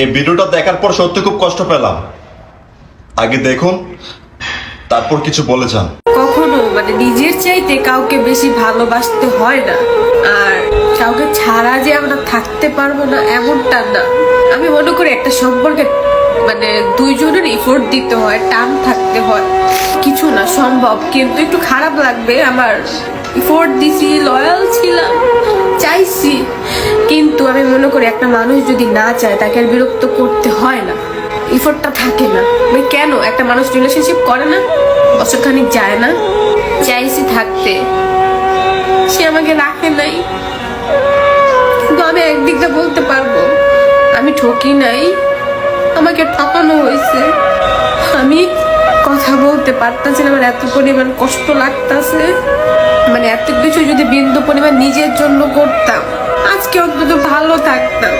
এই ভিডিওটা দেখার পর সত্যি খুব কষ্ট পেলাম। আগে দেখুন, তারপর কিছু বলে যান। কখনো নিজের চাইতে কাউকে বেশি ভালোবাসতে হয় না, আর কাউকে ছাড়া যে আমরা থাকতে পারবো না এমনটা না। আমি মনে করি একটা সম্পর্কে দুইজনের এফোর্ট দিতে হয়, টান থাকতে হয়, কিছু না সম্ভব, কিন্তু একটু খারাপ লাগবে। আমার এফোর্ট দিছি, লয়াল ছিলাম, চাইছি, কিন্তু আমি মনে করি একটা মানুষ যদি না চায় তাকে আর বিরক্ত করতে হয় না, এফোর্টটা থাকে না। কেন একটা মানুষ রিলেশনশিপ করে না, বছরখানিক যায় না, চাইছি থাকতে, সে আমাকে রাখে নাই। কিন্তু আমি একদিকটা বলতে পারবো আমি ঠকি নাই, আমাকে ঠকানো হয়েছে। আমি কথা বলতে পারতাছি না, আমার এত পরিমাণ কষ্ট লাগতাছে। এত কিছু যদি বিন্দু পরিমাণ নিজের জন্য করতাম, আজকে অন্তত ভালো থাকতাম।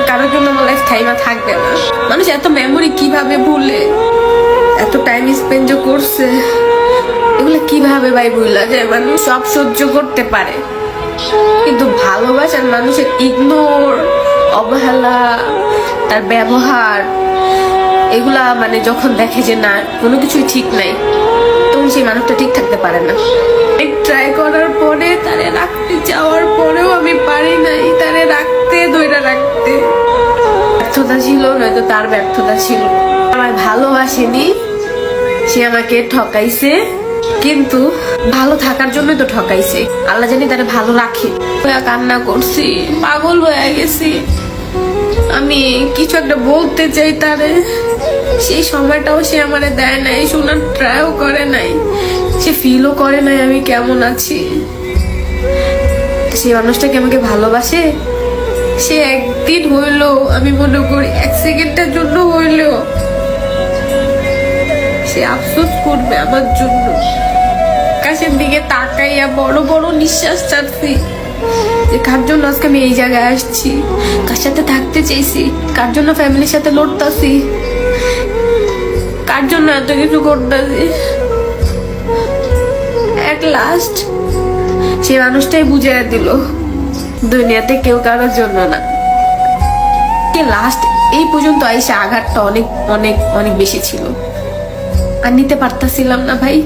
কারোর জন্য আমার লাইফ টাইমা থাকবে না। মানুষ এত মেমোরি কিভাবে ভুলে, এত টাইম স্পেন্ড করছে, এগুলো কিভাবে ভাই ভুলা যায়? মানুষ সব সহ্য করতে পারে, কিন্তু ভালোবাসার মানুষের ইগনোর, অবহেলা, তার ব্যবহার, এগুলা যখন দেখে যে না কোনো কিছুই ঠিক নাই, তখন সেই মানুষটা ঠিক থাকতে পারে না। ট্রাই করার পরে, তারে রাখতে যাওয়ার পরেও আমি পারি নাই তারে রাখতে, ধরে রাখতে। ব্যর্থতা ছিল, নয়তো তার ব্যর্থতা ছিল। আমায় ভালোবাসেনি, সে আমাকে ঠকাইছে, কিন্তু ভালো থাকার জন্যই তো ঠকাইছে। আল্লাহ জানি তারে ভালো রাখে। কান্না করছি, পাগল হয়ে গেছি। আমি কিছু একটা বলতে চাই তারে, সেই সময়টাও সে আমারে দেয় নাই, শোনার ট্রাইও করে নাই, সে ফিলও করে নাই আমি কেমন আছি। সেই মানুষটাকে আমাকে ভালোবাসে, সে একদিন হইলো, আমি মনে করি 1 সেকেন্ডের জন্য হইলেও সে আফসোস করবে আমার জন্য। আকাশের দিকে তাকাইয়া বড় বড় নিঃশ্বাস ছাড়ছি যে কার জন্য আজকে আমি এই জায়গায় আসছি, কার সাথে থাকতে চেয়েছি, কার জন্য ফ্যামিলির সাথে লড়তাছি, কার জন্য এত কিছু করতেছি। এট লাস্ট সে মানুষটাই বুঝিয়ে দিল দুনিয়াতে কেউ কারোর জন্য না। লাস্ট এই পর্যন্ত আইসা আঘাতটা অনেক অনেক অনেক বেশি ছিল, আর নিতে পারতাছিলাম না ভাই,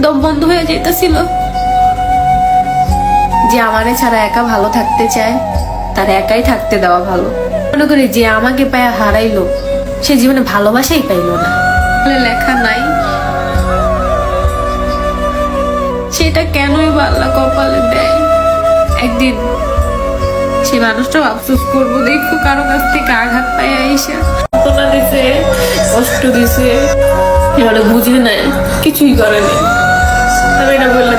দম বন্ধ হয়ে যেতেছিল। যে আমারে ছাড়া একা ভালো থাকতে চায়, তার একাই থাকতে দেওয়া ভালো। মনে করি যে আমাকে পায় হারাইলো, সে জীবনে ভালোবাসাই পাইলো না। লেখা নাই সেটা কেনই আল্লাহ কপালে দেয়। একদিন সে মানুষটাও আফসোস করবো, দেখো কারো কাছ থেকে আঘাত পায় আইসা দিছে, কষ্ট দিছে, বুঝে নেয়, কিছুই করে নেই। আমি এটা বললাম